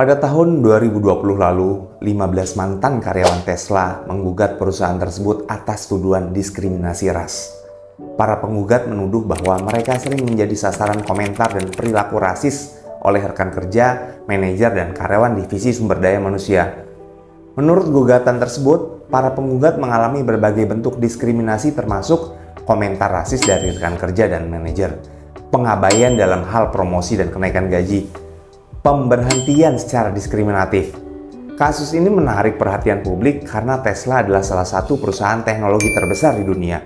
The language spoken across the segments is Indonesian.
Pada tahun 2020 lalu, 15 mantan karyawan Tesla menggugat perusahaan tersebut atas tuduhan diskriminasi ras. Para penggugat menuduh bahwa mereka sering menjadi sasaran komentar dan perilaku rasis oleh rekan kerja, manajer, dan karyawan divisi sumber daya manusia. Menurut gugatan tersebut, para penggugat mengalami berbagai bentuk diskriminasi termasuk komentar rasis dari rekan kerja dan manajer, pengabaian dalam hal promosi dan kenaikan gaji, pemberhentian secara diskriminatif. Kasus ini menarik perhatian publik karena Tesla adalah salah satu perusahaan teknologi terbesar di dunia.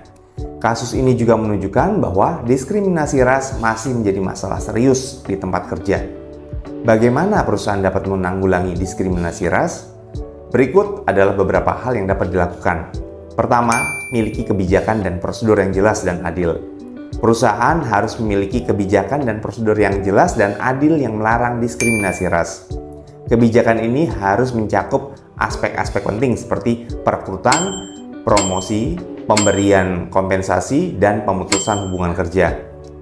Kasus ini juga menunjukkan bahwa diskriminasi ras masih menjadi masalah serius di tempat kerja. Bagaimana perusahaan dapat menanggulangi diskriminasi ras? Berikut adalah beberapa hal yang dapat dilakukan. Pertama, miliki kebijakan dan prosedur yang jelas dan adil. Perusahaan harus memiliki kebijakan dan prosedur yang jelas dan adil yang melarang diskriminasi ras. Kebijakan ini harus mencakup aspek-aspek penting seperti perekrutan, promosi, pemberian kompensasi, dan pemutusan hubungan kerja.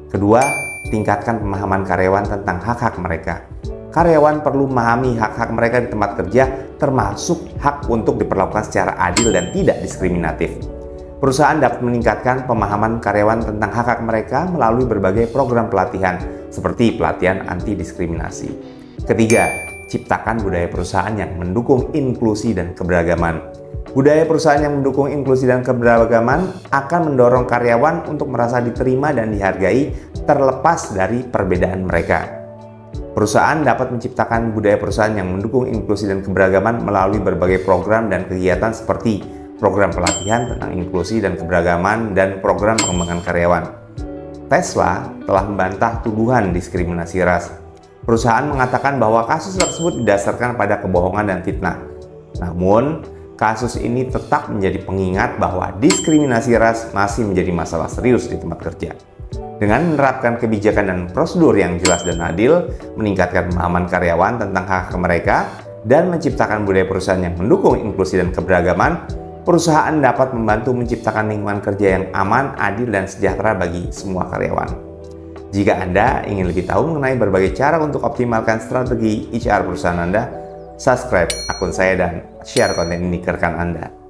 Kedua, tingkatkan pemahaman karyawan tentang hak-hak mereka. Karyawan perlu memahami hak-hak mereka di tempat kerja, termasuk hak untuk diperlakukan secara adil dan tidak diskriminatif. Perusahaan dapat meningkatkan pemahaman karyawan tentang hak-hak mereka melalui berbagai program pelatihan, seperti pelatihan anti-diskriminasi. Ketiga, ciptakan budaya perusahaan yang mendukung inklusi dan keberagaman. Budaya perusahaan yang mendukung inklusi dan keberagaman akan mendorong karyawan untuk merasa diterima dan dihargai terlepas dari perbedaan mereka. Perusahaan dapat menciptakan budaya perusahaan yang mendukung inklusi dan keberagaman melalui berbagai program dan kegiatan seperti program pelatihan tentang inklusi dan keberagaman, dan program pengembangan karyawan. Tesla telah membantah tuduhan diskriminasi ras. Perusahaan mengatakan bahwa kasus tersebut didasarkan pada kebohongan dan fitnah. Namun, kasus ini tetap menjadi pengingat bahwa diskriminasi ras masih menjadi masalah serius di tempat kerja. Dengan menerapkan kebijakan dan prosedur yang jelas dan adil, meningkatkan pemahaman karyawan tentang hak mereka, dan menciptakan budaya perusahaan yang mendukung inklusi dan keberagaman, perusahaan dapat membantu menciptakan lingkungan kerja yang aman, adil, dan sejahtera bagi semua karyawan. Jika Anda ingin lebih tahu mengenai berbagai cara untuk optimalkan strategi HR perusahaan Anda, subscribe akun saya dan share konten ini ke rekan Anda.